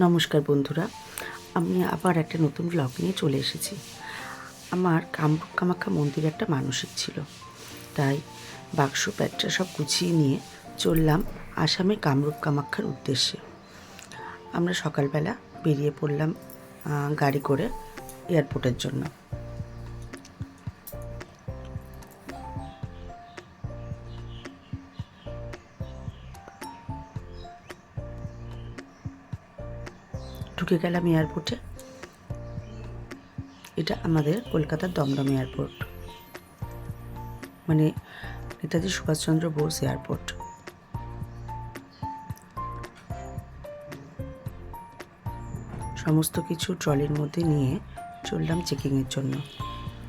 নমস্কার বন্ধুরা, আমি আবার একটা নতুন ব্লগ নিয়ে চলে এসেছি। আমার কামরূপ কামাখ্যা মন্দিরে একটা মানসিক ছিল, তাই বাক্স প্যাটরা সব গুছিয়ে নিয়ে চললাম আসামে কামরূপ কামাখ্যার উদ্দেশ্যে। আমরা সকালবেলা বেরিয়ে পড়লাম গাড়ি করে এয়ারপোর্টের জন্য। ঢুকে গেলাম এয়ারপোর্টে। এটা আমাদের কলকাতার দমদম এয়ারপোর্ট, মানে নেতাজি সুভাষচন্দ্র বোস এয়ারপোর্ট। সমস্ত কিছু ট্রলির মধ্যে নিয়ে চললাম চেকিংয়ের জন্য।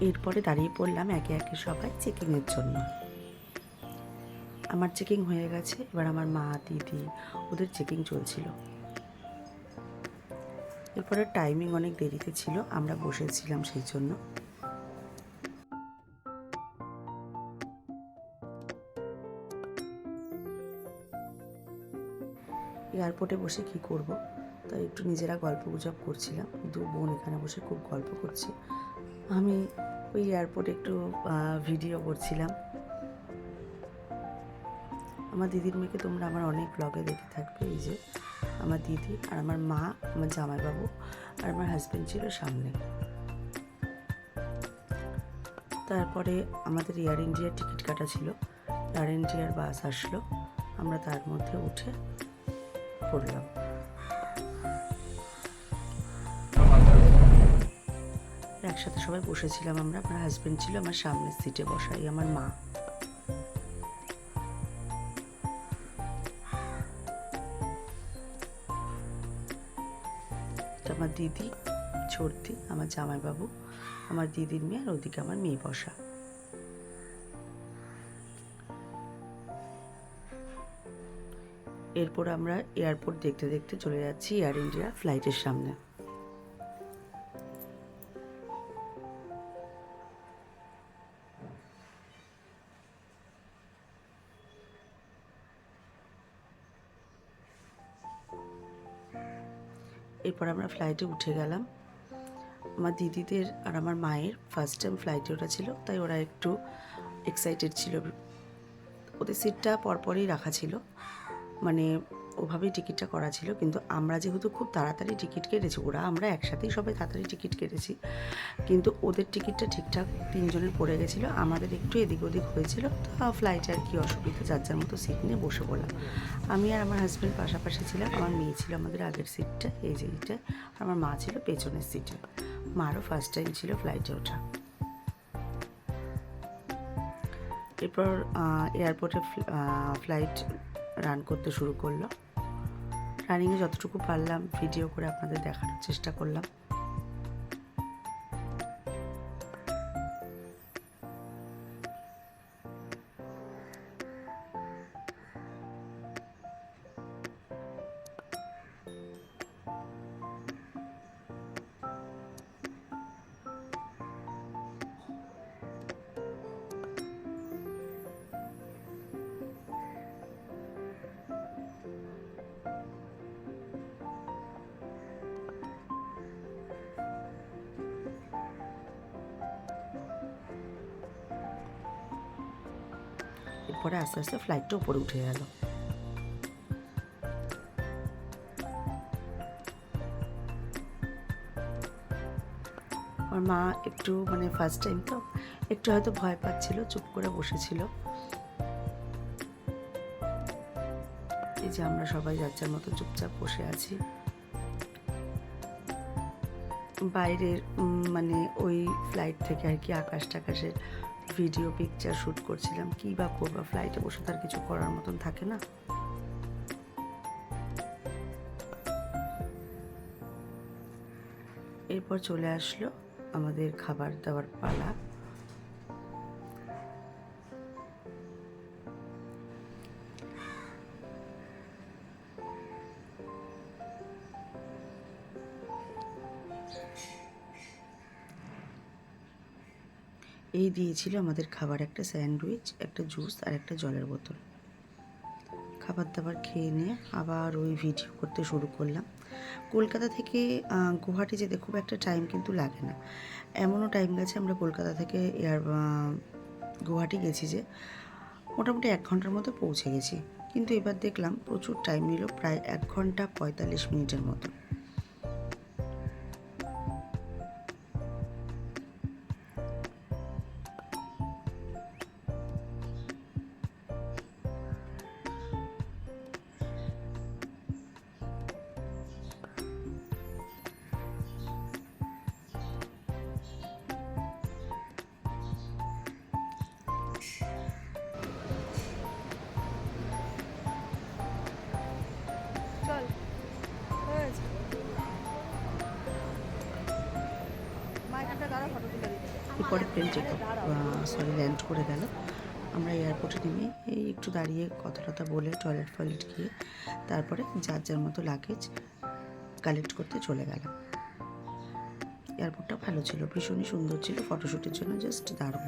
এরপরে দাঁড়িয়ে পড়লাম একে একে সবাই চেকিংয়ের জন্য। আমার চেকিং হয়ে গেছে, এবার আমার মা, দিদি ওদের চেকিং চলছিল। এরপরে টাইমিং অনেক দেরিতে ছিল, আমরা বসেছিলাম সেই জন্য। এয়ারপোর্টে বসে কি করব, তাই একটু নিজেরা গল্প গুজব করছিলাম। দু বোন এখানে বসে খুব গল্প করছে, আমি ওই এয়ারপোর্টে একটু ভিডিও করছিলাম। আমার দিদির মেয়েকে তোমরা আমার অনেক ব্লগে দেখে থাকবে। এই যে আমার দিদি আর আমার মা, আমার জামাইবাবু আর আমার হাজব্যান্ড ছিল সামনে। তারপরে আমাদের এয়ার ইন্ডিয়ার টিকিট কাটা ছিল, এয়ার ইন্ডিয়ার বাস আসলো, আমরা তার মধ্যে উঠে পড়লাম। একসাথে সবাই বসেছিলাম আমরা। আমার হাজব্যান্ড ছিল আমার সামনের সিটে বসাই, আমার মা। আমার দিদি, ছোটদি, আমার জামাইবাবু, আমার দিদির মেয়ে, আর ওদিকে আমার মেয়ে বসা। এরপর আমরা এয়ারপোর্ট দেখতে দেখতে চলে যাচ্ছি এয়ার ইন্ডিয়া ফ্লাইটের সামনে। এরপর আমরা ফ্লাইটে উঠে গেলাম। আমার দিদিদের আর আমার মায়ের ফার্স্ট টাইম ফ্লাইটে ওঠা ছিল, তাই ওরা একটু এক্সাইটেড ছিল। ওদের সিটটা পরপরই রাখা ছিল, মানে ওভাবেই টিকিটটা করা ছিল। কিন্তু আমরা যেহেতু খুব তাড়াতাড়ি টিকিট কেটেছি, আমরা একসাথেই সবাই তাড়াতাড়ি টিকিট কেটেছি, কিন্তু ওদের টিকিটটা ঠিকঠাক তিনজনের পড়ে গেছিলো, আমাদের একটু এদিক ওদিক হয়েছিল। তো ফ্লাইটে আর কি অসুবিধা, যার যার মতো সিট নিয়ে বসে পড়লাম। আমি আর আমার হাজব্যান্ড পাশাপাশি ছিলাম, আমার মেয়ে ছিল আমাদের আগের সিটটা, এই যে এইটা, আর আমার মা ছিল পেছনের সিটে। মারও ফার্স্ট টাইম ছিল ফ্লাইটে ওঠা। এরপর এয়ারপোর্টে ফ্লাইট রান করতে শুরু করলো। রানিংয়ে যতটুকু পারলাম ভিডিও করে আপনাদের দেখানোর চেষ্টা করলাম। এরপরে আস্তে আস্তে ফ্লাইটটা উপরে উঠে গেল। আমার মা একটু মানে ফার্স্ট টাইম তো একটু হয়তো ভয় পাচ্ছিল, চুপ করে বসেছিল। এই যে আমরা সবাই যার মতো চুপচাপ বসে আছি। বাইরের মানে ওই ফ্লাইট থেকে আর কি আকাশ টাকাশের ভিডিও পিকচার শ্যুট করছিলাম। কী বা করবো, ফ্লাইটে বসে তার কিছু করার মতন থাকে না। এরপর চলে আসলো আমাদের খাবার দাবার পালা। এই দিয়েছিল আমাদের খাবার, একটা স্যান্ডউইচ, একটা জুস আর একটা জলের বোতল। খাবার দাবার খেয়ে নিয়ে আবার ওই ভিডিও করতে শুরু করলাম। কলকাতা থেকে গুয়াহাটি যেতে খুব একটা টাইম কিন্তু লাগে না। এমনও টাইম গেছে আমরা কলকাতা থেকে গুয়াহাটি গেছি যে মোটামুটি 1 ঘন্টার মধ্যে পৌঁছে গেছি, কিন্তু এবার দেখলাম প্রচুর টাইম নিল, প্রায় 1 ঘন্টা 45 মিনিটের মতো। এরপরে প্লেন ল্যান্ড করে গেল। আমরা এয়ারপোর্টে নেমে এই একটু দাঁড়িয়ে কথা টথা বলে টয়লেট গিয়ে তারপরে যার যার মতো লাগেজ কালেক্ট করতে চলে গেলাম। এয়ারপোর্টটা ভালো ছিল, ভীষণই সুন্দর ছিল, ফটোশ্যুটের জন্য জাস্ট দারুণ।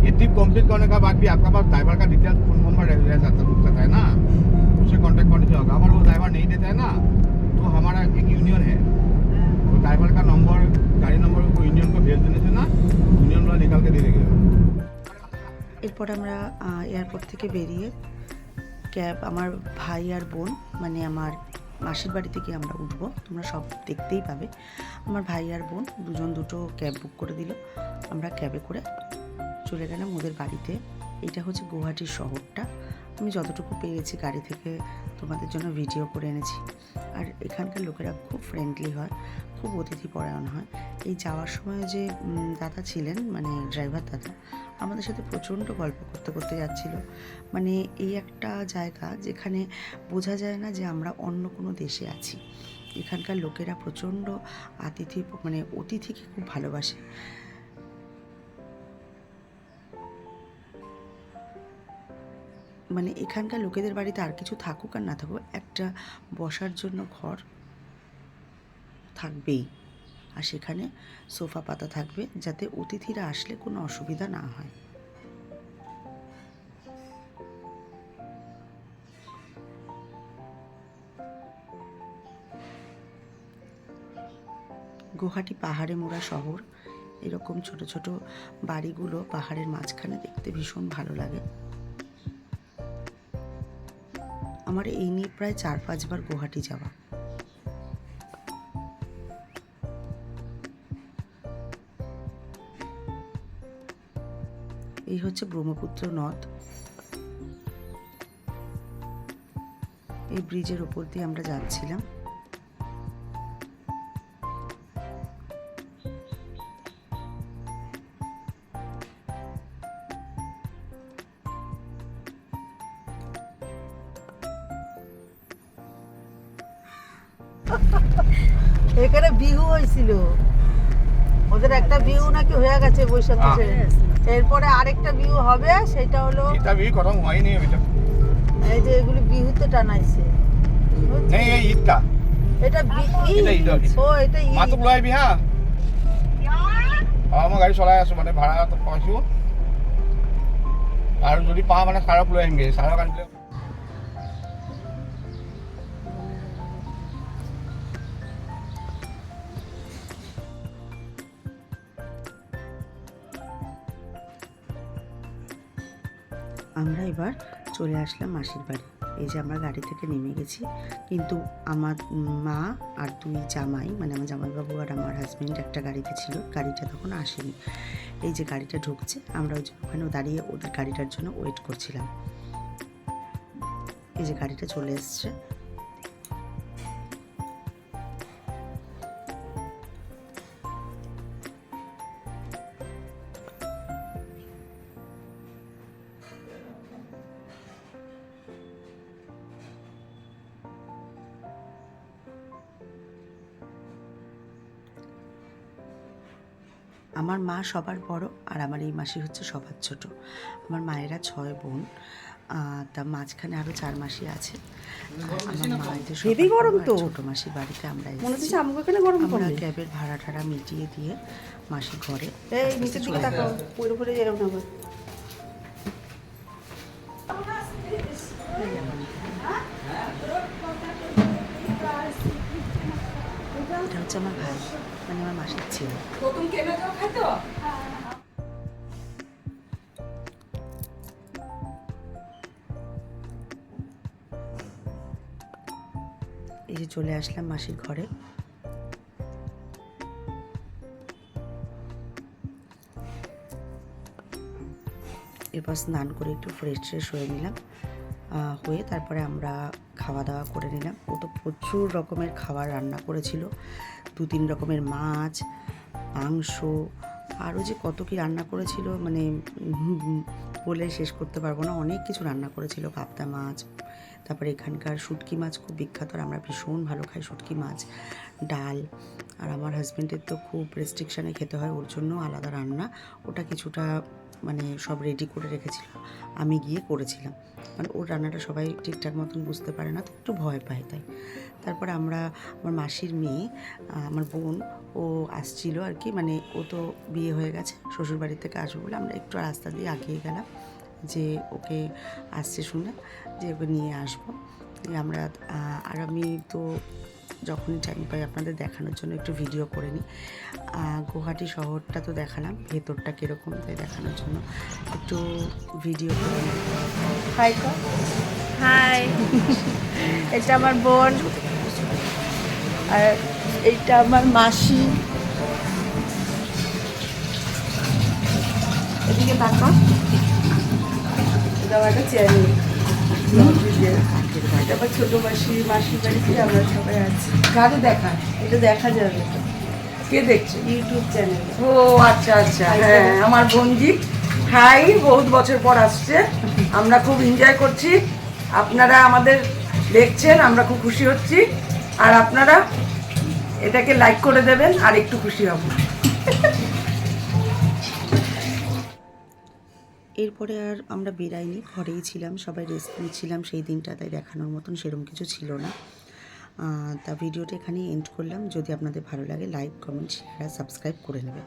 ये ट्रिप कंप्लीट करने का बाद भी आपका पास ड्राइवर का डिटेल्स फोन नंबर रह जाता है ना, उससे कांटेक्ट करने से होगा। अगर वो ड्राइवर नहीं देता है ना तो हमारा एक यूनियन है, वो ड्राइवर का नंबर गाड़ी नंबर को यूनियन को भेज देने से ना यूनियन वाला निकाल के दे देगा। এরপর আমরা এয়ারপোর্ট থেকে বেরিয়ে ক্যাব, আমার ভাই আর বোন মানে আমার মাসির বাড়ি থেকে আমরা উঠবো, তোমরা সব দেখতেই পাবে। আমার ভাই আর বোন দুজন দুটো ক্যাব বুক করে দিল, আমরা ক্যাবে করে চলে গেলাম ওদের বাড়িতে। এটা হচ্ছে গুয়াহাটির শহরটা, আমি যতটুকু পেরেছি গাড়ি থেকে তোমাদের জন্য ভিডিও করে এনেছি। আর এখানকার লোকেরা খুব ফ্রেন্ডলি হয়, খুব অতিথিপরায়ণ হয়। এই যাওয়ার সময় যে দাদা ছিলেন মানে ড্রাইভার দাদা, আমাদের সাথে প্রচণ্ড গল্প করতে করতে যাচ্ছিল। মানে এই একটা জায়গা যেখানে বোঝা যায় না যে আমরা অন্য কোনো দেশে আছি। এখানকার লোকেরা প্রচণ্ড অতিথিকে খুব ভালোবাসে। মানে এখানকার লোকেদের বাড়িতে আর কিছু থাকুক আর না থাকুক, একটা বসার জন্য ঘর থাকবেই, আর সেখানে সোফা পাতা থাকবে যাতে অতিথিরা আসলে কোনো অসুবিধা না হয়। গুয়াহাটি পাহাড়ে মোড়া শহর, এরকম ছোট ছোট বাড়িগুলো পাহাড়ের মাঝখানে দেখতে ভীষণ ভালো লাগে। আমার এই নিয়ে প্রায় 4-5 বার গুয়াহাটি যাওয়া। এই হচ্ছে ব্রহ্মপুত্র নদ, এই ব্রিজের ওপর দিয়ে আমরা যাচ্ছিলাম। এখানে বিহু হয়েছিল, ওদের একটা বিহু নাকি হয়ে গেছে বৈশাখ মাসে, এরপরে আরেকটা বিহু হবে, সেটা হলো এটা भी खत्म हुआ ही नहीं अभी तक। এই যে এগুলি বিহুতে টানাইছে। नहीं ये ईद का, এটা ও এটা মা তো লয় বিহা আমার গাড়ি চলাই আছো মানে ভাড়া তো পাইছো, আর যদি পা মানে সারক লৈ আহিমগে, সারক আনিলে আমরা এবার চলে আসলাম মাসির বাড়ি। এই যে আমরা গাড়ি থেকে নেমে গেছি, কিন্তু আমার মা আর 2 জামাই মানে আমার জামাইবাবু আর আমার হাজব্যান্ড একটা গাড়িতে ছিল, গাড়িটা তখন আসেনি। এই যে গাড়িটা ঢুকছে, আমরা ওখানে দাঁড়িয়ে ওদের গাড়িটার জন্য ওয়েট করছিলাম। এই যে গাড়িটা চলে এসছে। আমার মা সবার বড় আর আমার এই মাসি হচ্ছে সবার ছোট। আমার মায়েরা 6 বোন, তার মাঝখানে আরও 4 মাসি আছে। আমার মায়েদের ছোট মাসির বাড়িতে আমরা এসেছি। আমরা ক্যাবের ভাড়া টাড়া মিটিয়ে দিয়ে মাসির ঘরে এটা হচ্ছে আমার ভাই, মানে আমার মাসির ছেলে। এই যে চলে আসলাম মাসির ঘরে। এরপর স্নান করে একটু ফ্রেশ হয়ে নিলাম, হয়ে তারপরে আমরা খাওয়া দাওয়া করে নিলাম। ও তো প্রচুর রকমের খাবার রান্না করেছিল, 2-3 রকমের মাছ, মাংস, আরও যে কত কি রান্না করেছিল মানে বলে শেষ করতে পারবো না। অনেক কিছু রান্না করেছিল, পাবদা মাছ, তারপরে এখানকার শুটকি মাছ খুব বিখ্যাত, আর আমরা ভীষণ ভালো খাই শুটকি মাছ, ডাল। আর আমার হাজব্যান্ডের তো খুব রেস্ট্রিকশানে খেতে হয়, ওর জন্য আলাদা রান্না, ওটা কিছুটা মানে সব রেডি করে রেখেছিল, আমি গিয়ে করেছিলাম। মানে ওর রান্নাটা সবাই ঠিকঠাক মতন বুঝতে পারে না, তো একটু ভয় পায় তাই। তারপরে আমরা, আমার মাসির মেয়ে, আমার বোন, ও আসছিল আর কি, মানে ও তো বিয়ে হয়ে গেছে, শ্বশুরবাড়ি থেকে আসবো বলে আমরা একটু রাস্তা দিয়ে আগিয়ে গেলাম, যে ওকে আসছে শুনে যে ওকে নিয়ে আসবো। আমরা আর আমি তো যখনই টাইম পাই আপনাদের দেখানোর জন্য একটু ভিডিও করে নিই। গুয়াহাটি শহরটা তো দেখালাম, ভেতরটা কীরকম তাই দেখানোর জন্য একটু ভিডিও করে নিই। হাই হাই, এটা আমার বোন, আর এইটা আমার মাসি। এদিকে তাকা, এটা আমার একটা চ্যানেল, এটা আমার ছোটো মাসির বাড়িতে আমরা সবাই আছি। কাকে দেখা? এটা দেখা যাবে। কে দেখছে? YouTube channel. ও আচ্ছা আচ্ছা, হ্যাঁ আমার বোনজি। হাই, বহুত বছর পর আসছে, আমরা খুব এনজয় করছি, আপনারা আমাদের দেখছেন, আমরা খুব খুশি হচ্ছি, আর আপনারা এটাকে লাইক করে দেবেন আর একটু খুশি হব। এরপরে আর আমরা বেরাইনি, ঘরেই ছিলাম, সবাই রেস্ট নিচ্ছিলাম সেই দিনটা, তাই দেখানোর মতন সেরকম কিছু ছিল না। তা ভিডিওটা এখানেই এন্ড করলাম। যদি আপনাদের ভালো লাগে লাইক, কমেন্ট, শেয়ার আর সাবস্ক্রাইব করে নেবেন।